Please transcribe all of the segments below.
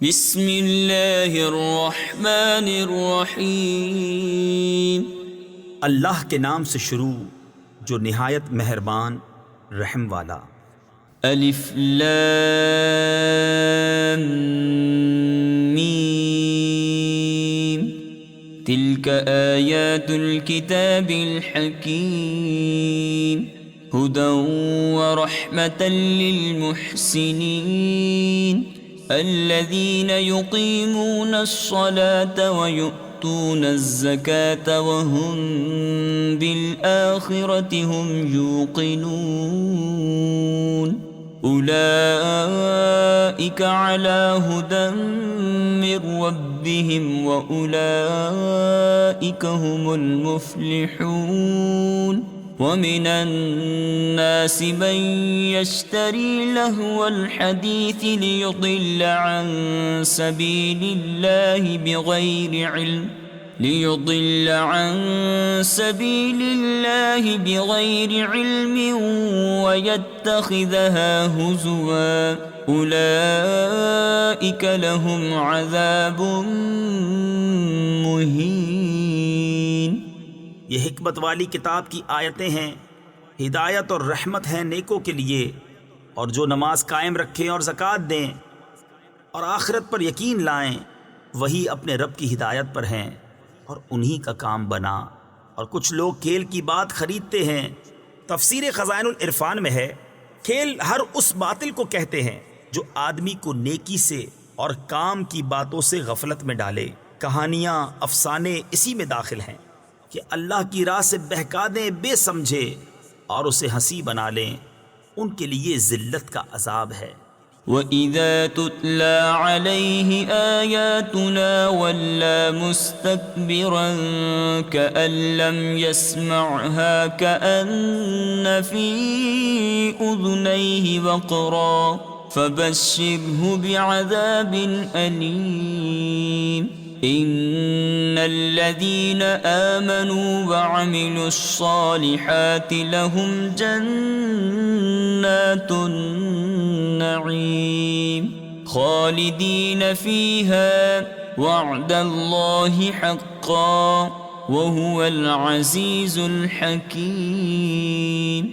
बिस्मिल्लाहिर्रहमानिर्रहीम। अल्लाह के नाम से शुरू जो निहायत मेहरबान रहम वाला। अलिफ लाम मीम तिल्क आयातुल किताबिल हकीम हुदन व रहमतन लिल मुहसिनीन अल्लज़ीना युक़ीमूनस्सलात व यु'तूनज़्ज़कात व हुम बिल आखिरति हुम यूक़िनून उलाइका अला हुदन मिर रब्बिहिम व उलाइका हुमुल मुफ्लिहून वमिनन नासि मन यश्तरी लहवल हदीस लियुदिल्ल अन सबीलिल्लाहि बिगैरि इल्म वयत्तखिज़हा हुज़ुवा उलाइका लहुम अज़ाबुम मुहीन। ये हिकमत वाली किताब की आयतें हैं, हिदायत और रहमत हैं नेकों के लिए, और जो नमाज कायम रखें और ज़कात दें और आखिरत पर यकीन लाएं, वही अपने रब की हिदायत पर हैं और उन्हीं का काम बना। और कुछ लोग खेल की बात खरीदते हैं। तफसीर ख़ज़ाइनुल इरफ़ान में है, खेल हर उस बातिल को कहते हैं जो आदमी को नेकी से और काम की बातों से गफलत में डाले। कहानियाँ, अफसाने इसी में दाखिल हैं कि अल्लाह की राह से बहका दें बेसमझे और उसे हंसी बना लें। उनके लिए ज़िल्लत का अज़ाब है। वइज़ा तुतला अलैहि आयातुना वल्ला मुस्तकबिरन कअन लम यस्मअहा कअन्न फी उज़ुनैहि वक़रा फबश्शिरहु बिअज़ाबिन अलीम। इन्नल्लज़ीना आमनू वअमिलुस्सालिहाति लहुम जन्नातुन नईम खालिदीन फीहा वअदल्लाहि हक़्क़न वहुवल अज़ीज़ुल हकीम।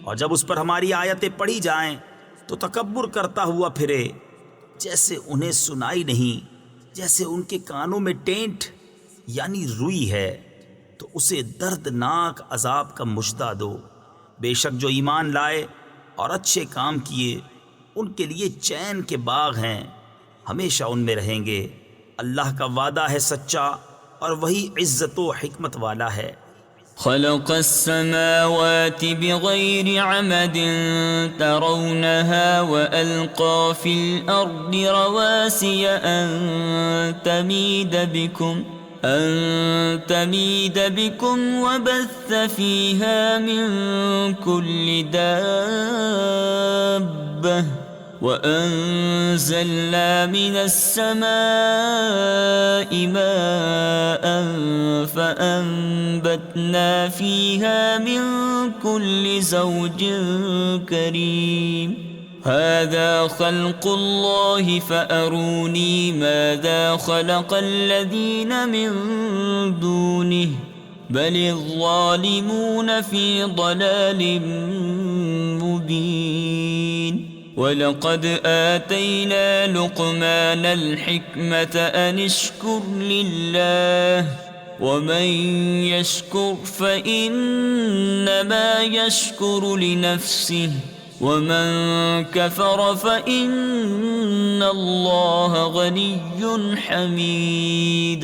और जब उस पर हमारी आयतें पढ़ी जाएं तो तकब्बुर करता हुआ फिरे, जैसे उन्हें सुनाई नहीं, जैसे उनके कानों में टेंट यानी रुई है। तो उसे दर्दनाक अजाब का मुजदा दो। बेशक जो ईमान लाए और अच्छे काम किए, उनके लिए चैन के बाग हैं, हमेशा उनमें रहेंगे। अल्लाह का वादा है सच्चा और वही इज़्ज़त व हिकमत वाला है। खलक़स समावाति बिगैरि अमदिन तरौनहा व अलक़ा फिल अर्दि रवासिय अन तमीद बिकुम व बस्स फीहा मिन कुल्लि दाब्बह व अंज़लना मिनस समाइ माअन फ़अंबतना फीहा मिन कुल्लि ज़ौजिन करीम। हाज़ा ख़ल्क़ुल्लाहि फ़अरूनी माज़ा ख़लक़ल्लज़ीना मिन दूनिहि बलिज़्ज़ालिमून फ़ी ضलालिम मुबीन। वलक़द आतैना लुक़मानल हिक्मत अन इश्कुर लिल्लाह वमन यश्कुर फ़इन्नमा यश्कुरु लिनफ़्सिहि वमन कफ़र फ़इन्नल्लाह गनिय्युन हमीद।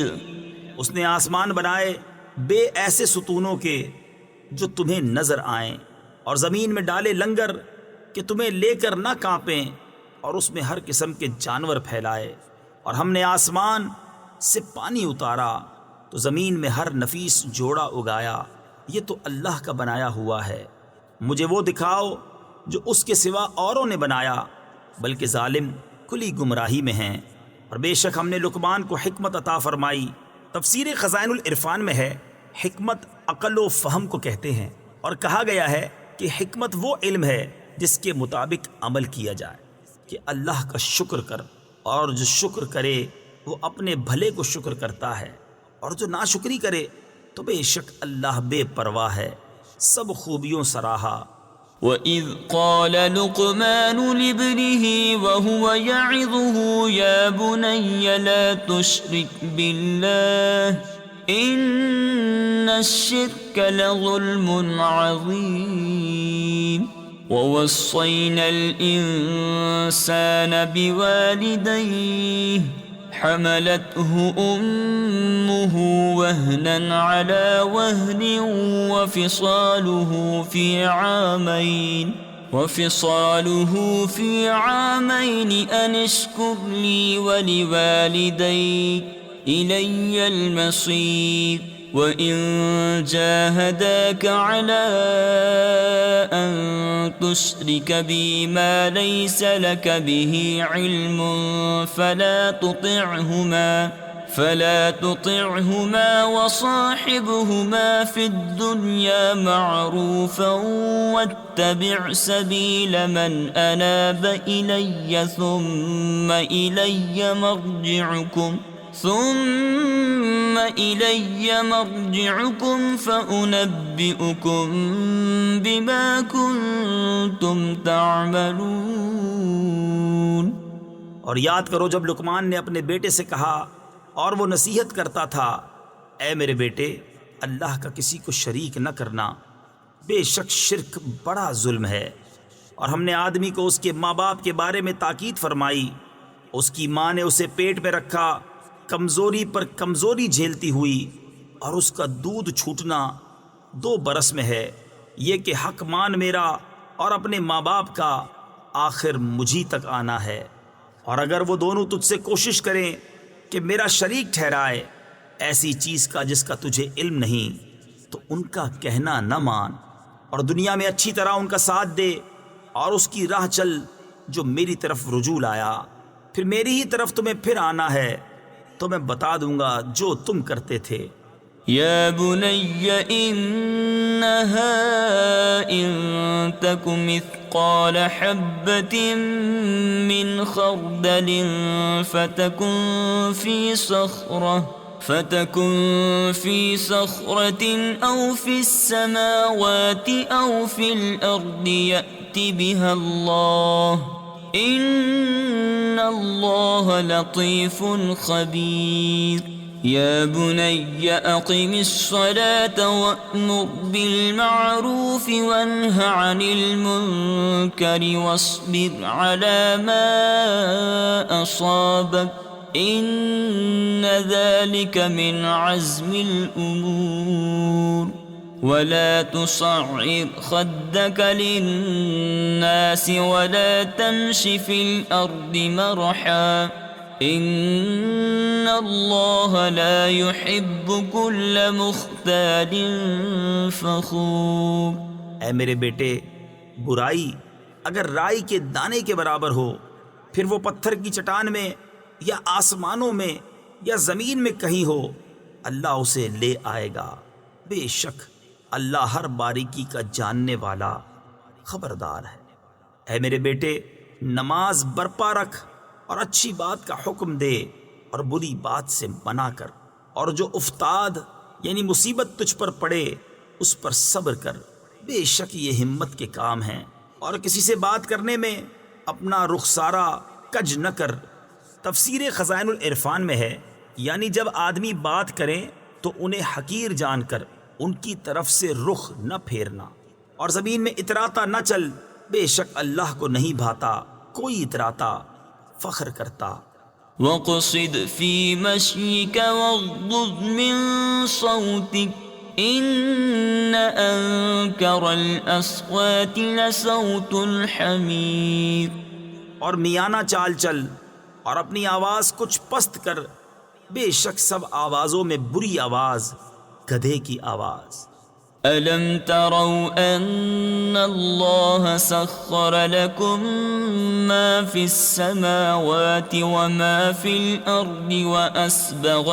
उसने आसमान बनाए बे ऐसे सुतूनों के जो तुम्हें नज़र आएं, और ज़मीन में डाले लंगर कि तुम्हें लेकर ना कांपें, और उसमें हर किस्म के जानवर फैलाए। और हमने आसमान से पानी उतारा तो ज़मीन में हर नफीस जोड़ा उगाया। ये तो अल्लाह का बनाया हुआ है, मुझे वो दिखाओ जो उसके सिवा औरों ने बनाया, बल्कि जालिम खुली गुमराही में हैं। और बेशक हमने लुकमान को हिकमत अता फरमाई। तफसीर ख़ज़ाइनुल इरफ़ान में है, हिकमत अक़ल व फ़हम को कहते हैं, और कहा गया है कि हिकमत वो इल्म है जिसके मुताबिक अमल किया जाए, कि अल्लाह का शुक्र कर और जो शुक्र करे वो अपने भले को शुक्र करता है, और जो नाशुक्री करे तो बेशक अल्लाह बेपरवाह है, सब खूबियों सराहा। وإذ قال لقمان لابنه وهو يعظه يا بني لا تشرك بالله إن الشرك لظلم عظيم ووصينا الإنسان بوالديه حملته أمه وهنا على وهن وفصاله في عامين أن اشكر لي ولوالديك إلي المصير وإن جاهداك على أن تشرك بي ما ليس لك به علم فلا تطعهما وصاحبهما في الدنيا معروفا واتبع سبيل من أناب إلي ثم إلي مرجعكم فأنبئكم بما كنتم تعملون। और याद करो जब लुकमान ने अपने बेटे से कहा और वो नसीहत करता था, ऐ मेरे बेटे, अल्लाह का किसी को शरीक न करना, बेशक शिर्क बड़ा जुल्म है। और हमने आदमी को उसके माँ बाप के बारे में ताकीद फरमाई। उसकी माँ ने उसे पेट में रखा, कमज़ोरी पर कमज़ोरी झेलती हुई, और उसका दूध छूटना 2 बरस में है। ये कि हक मान मेरा और अपने माँ बाप का, आखिर मुझी तक आना है। और अगर वो दोनों तुझसे कोशिश करें कि मेरा शरीक ठहराए ऐसी चीज़ का जिसका तुझे इल्म नहीं, तो उनका कहना न मान, और दुनिया में अच्छी तरह उनका साथ दे, और उसकी राह चल जो मेरी तरफ रुजू लाया। फिर मेरी ही तरफ तुम्हें फिर आना है, तो मैं बता दूंगा जो तुम करते थे। या बुनय्य इन्नहा इन तक मिथक़ाल हब्बतिन मिन खर्दलिन फ़तकुन फ़ी सख़रतिन औ फ़िस्समावाति औ फ़िल अर्दि यअति बिहल्लाह इन्नल्लाह लतीफ़ुन ख़बीर। या बुनय्य अक़िमिस्सलात वअमुर बिलमअरूफ़ वन्ह अनिल मुनकरि वस्बिर अला मा असाबक इन्न ज़ालिक मिन अज़्मिल उमूर। वला तुसअ्इर ख़द्दक लिन्नास वला तमशि फ़िल अर्दि मरहा इन्नल्लाह ला युहिब्बु कुल्ल मुख्तालिन फ़ख़ूर। ऐ मेरे बेटे, बुराई अगर राई के दाने के बराबर हो, फिर वो पत्थर की चट्टान में या आसमानों में या ज़मीन में कहीं हो, अल्लाह उसे ले आएगा। बेशक अल्लाह हर बारीकी का जानने वाला, खबरदार है। ऐ मेरे बेटे, नमाज बरपा रख और अच्छी बात का हुक्म दे और बुरी बात से मना कर, और जो उफ्ताद यानी मुसीबत तुझ पर पड़े उस पर सब्र कर। बेशक ये हिम्मत के काम हैं। और किसी से बात करने में अपना रुखसारा कज न कर। तफसीर ख़ज़ाइनुल इरफ़ान में है, यानी जब आदमी बात करें तो उन्हें हकीर जानकर उनकी तरफ से रुख न फेरना, और ज़मीन में इतराता न चल। बेशक अल्लाह को नहीं भाता कोई इतराता, फ़ख्र करता। वक़सिद फ़ी मश्यिक वग़्ज़ुज़ मिन सौतिक इन्न अंकरल अस्वाति लसौतुल हमीर। और मियाना चाल चल और अपनी आवाज़ कुछ पस्त कर। बेशक सब आवाज़ों में बुरी आवाज़ गधे की आवाज़। अलम तरौ अन्नल्लाह सख्खर लकुम मा फिस समावाति व मा फिल अर्दि व असबग़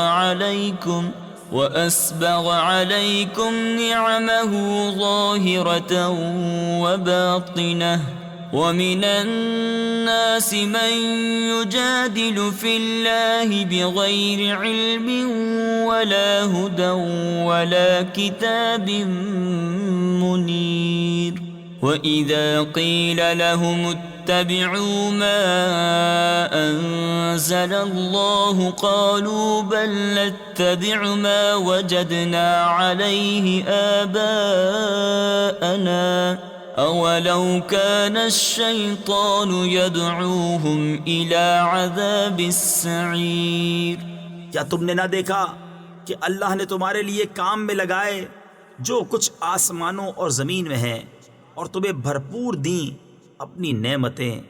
अलैकुम निअमहु ज़ाहिरतन व बातिनह ومن الناس من يجادل في الله بغير علم ولا هدى ولا كتاب منير وإذا قيل لهم اتبعوا ما أنزل الله قالوا بل نتبع ما وجدنا عليه آباءنا أولو كان الشيطان يدعوهم إلى عذاب السعير क्या तुमने ना देखा कि अल्लाह ने तुम्हारे लिए काम में लगाए जो कुछ आसमानों और ज़मीन में है और तुम्हें भरपूर दी अपनी नेमतें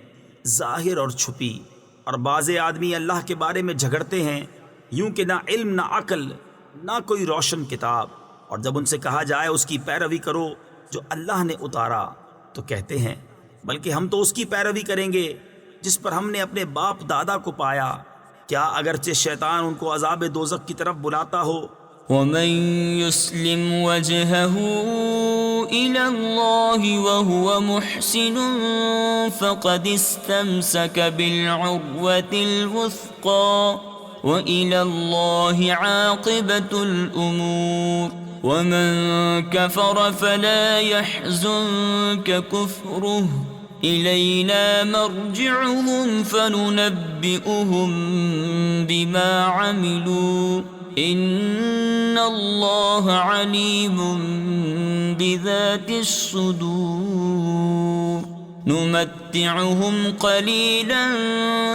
ज़ाहिर और छुपी। और बाज़े आदमी अल्लाह के बारे में झगड़ते हैं यूं कि ना इल्म ना अक्ल ना कोई रोशन किताब। और जब उनसे कहा जाए उसकी पैरवी करो जो अल्लाह ने उतारा तो कहते हैं बल्कि हम तो उसकी पैरवी करेंगे जिस पर हमने अपने बाप दादा को पाया। क्या अगरचे शैतान उनको अज़ाब दोज़ख की तरफ बुलाता हो। ومن يسلم وجهه إلى الله وهو محسن فقد استمسك بالعروة الوثقى وإلى الله عاقبة الأمور ومن كفر فلا يحزنك كفره إلينا مرجعهم فننبئهم بما عملوا إن الله عليم بذات الصدور نمتعهم قليلا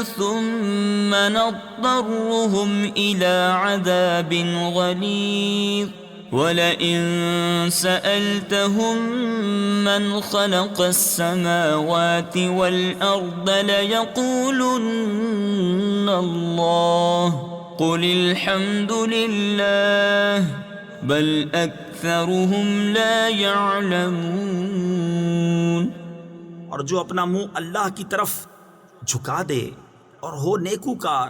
ثم نضطرهم إلى عذاب غليظ ولئن سألتهم من خلق السماوات والأرض ليقولن الله قل الحمد لله بل أكثرهم لا يعلمون। और जो अपना मुंह अल्लाह की तरफ झुका दे और हो नेकूकार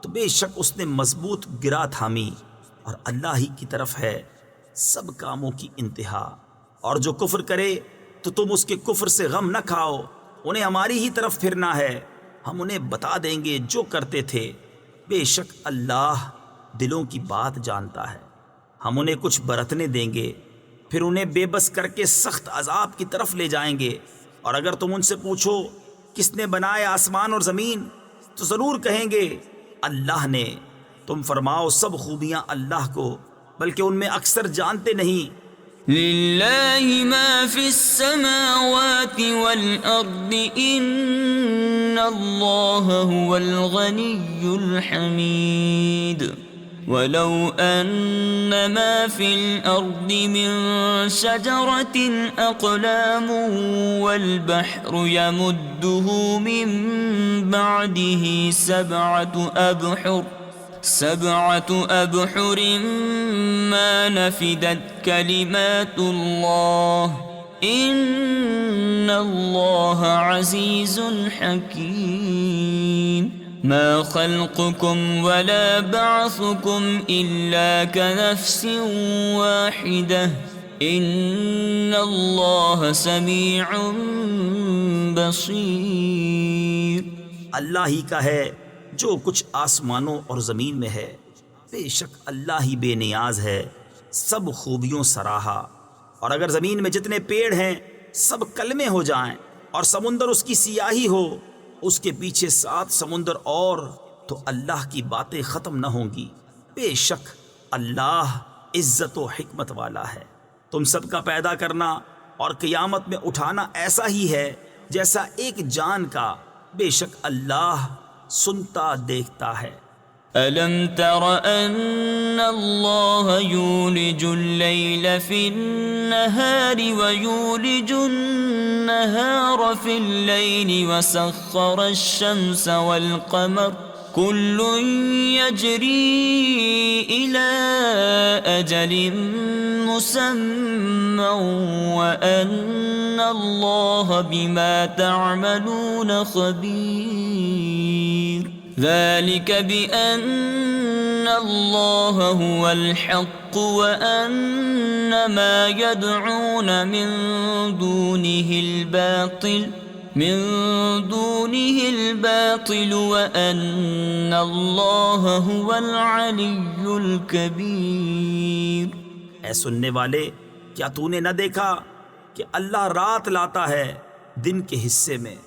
तो बेशक उसने मजबूत गिरा थामी और अल्लाह ही की तरफ है सब कामों की इंतहा। और जो कुफ्र करे तो तुम उसके कुफ्र से गम न खाओ, उन्हें हमारी ही तरफ फिरना है, हम उन्हें बता देंगे जो करते थे। बेशक अल्लाह दिलों की बात जानता है। हम उन्हें कुछ बरतने देंगे फिर उन्हें बेबस करके सख्त अजाब की तरफ ले जाएंगे। और अगर तुम उनसे पूछो किसने बनाए आसमान और ज़मीन तो ज़रूर कहेंगे अल्लाह ने। तुम फरमाओ सब खूबियाँ अल्लाह को, बल्कि उनमें अक्सर जानते नहीं। लिल्लाहि मा फिस्समावाति वल अर्दि इन्नल्लाहा हुवल गनियुल हमीद वलौ अन्न मा फिल अर्दि मिन शजरतिन अक़लामुन वल बहरु यमुद्दुहु मिन बअदिही سبعة أبحر ما نفدت كلمات الله إن الله عزيز حكيم ما خلقكم ولا بعثكم إلا كنفس واحدة إن الله سميع بصير। अल्लाह ही का है जो कुछ आसमानों और ज़मीन में है, बेशक अल्लाह ही बेनियाज है, सब खूबियों सराहा। और अगर ज़मीन में जितने पेड़ हैं सब कलमे हो जाएं और समुंदर उसकी सियाही हो, उसके पीछे 7 समुंदर और, तो अल्लाह की बातें ख़त्म न होंगी। बेशक अल्लाह इज़्ज़त व हिकमत वाला है। तुम सबका पैदा करना और क़यामत में उठाना ऐसा ही है जैसा एक जान का, बेशक अल्लाह सुनता देखता है। अलम तर अन्न अल्लाह यूलिजुल लैल फिन नहारि व यूलिजुन नहार फिल लैलि व सख्खर अश-शम्स वल क़मर कुल्लुन यजरी इला अजलिन मुसम्मा व अन्न अल्लाह बिमा तअमलून खबीर। ذلك بأن الله هو الحق وأن ما يدعون من دونه الباطل मिन दूनिहिल बातिल व अन्नल्लाह हुवल अलियुल कबीर। ऐ सुनने वाले, क्या तूने न देखा कि अल्लाह रात लाता है दिन के हिस्से में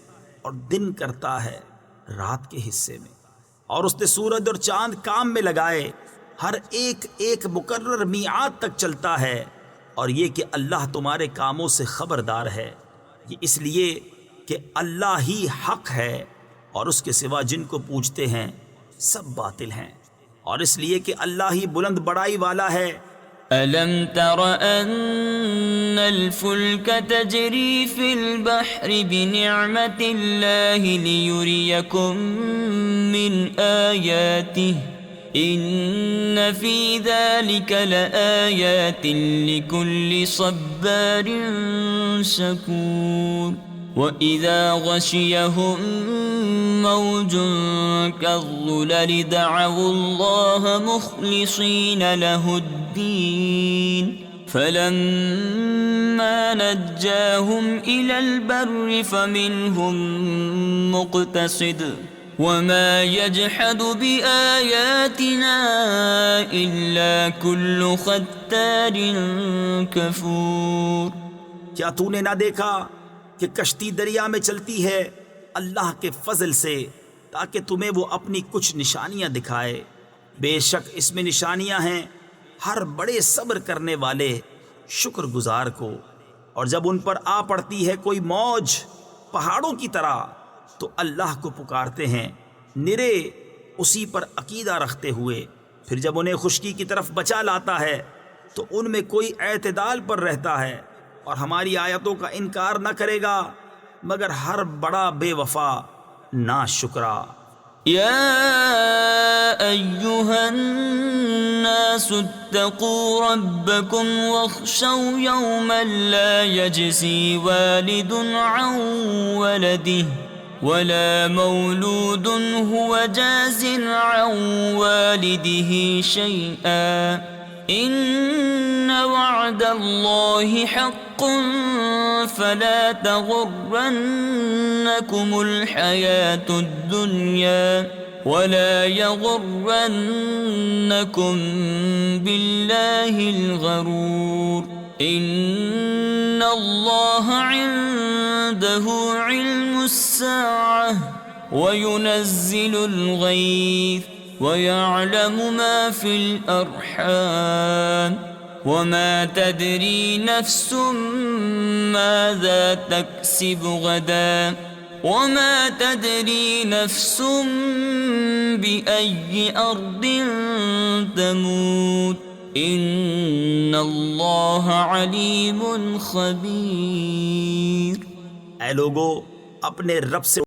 और दिन करता है रात के हिस्से में, और उसने सूरज और चांद काम में लगाए, हर एक एक मुकर्रर मियाद तक चलता है, और ये कि अल्लाह तुम्हारे कामों से खबरदार है। ये इसलिए कि अल्लाह ही हक है और उसके सिवा जिनको पूजते हैं सब बातिल हैं, और इसलिए कि अल्लाह ही बुलंद बड़ाई वाला है। अलम तर अन्नल फुल्क तजरी फिल बहरि बिनिअमतिल्लाहि लियुरियकुम मिन आयातिहि इन्न फी ज़ालिका लआयातिन लिकुल्लि सब्बारिन शकूर। वइज़ा गशियहुम मौजुन कज़्ज़ुललि दअवुल्लाह मुख़्लिसीन लहुद्दीन फलम्मा नज्जाहुम इलल बर्रि फमिनहुम मुक़तसिद वमा यजहदु बिआयातिना इल्ला कुल्लु ख़त्तारिन कफूर। क्या तूने ना देखा कि कश्ती दरिया में चलती है अल्लाह के फजल से, ताकि तुम्हें वो अपनी कुछ निशानियां दिखाए। बेशक इसमें निशानियां हैं हर बड़े सब्र करने वाले शुक्रगुजार को। और जब उन पर आ पड़ती है कोई मौज पहाड़ों की तरह, तो अल्लाह को पुकारते हैं निरे उसी पर अकीदा रखते हुए। फिर जब उन्हें खुश्की की तरफ बचा लाता है, तो उनमें कोई एतदाल पर रहता है और हमारी आयतों का इनकार न करेगा मगर हर बड़ा बेवफा ना शुक्रा। या अय्युहन्नासुत्तक़ू रब्बकुम वख्शौ यौमन ला यजज़ी वालिदुन अन वलदिहि वला मौलूदुन हुव जाज़िन अन वालिदिहि शैआ इन्न वअदल्लाहि हक़्क़ुन फला तग़ुर्रन्नकुमुल हयातुद दुन्या वला यग़ुर्रन्नकुम बिल्लाहिल गरूर। इन्नल्लाहा इंदहु इल्मुस्साअह व युनज़्ज़िलुल गैथ वयअलमु मा फिल अर्हाम वमा तदरी नफ्सुम माज़ा तक्सिबु गदा वमा तदरी नफ्सुम बिअय्यि अर्दिन तमूत इन्नल्लाहा अलीमुन खबीर। ऐ लोगो, अपने रब से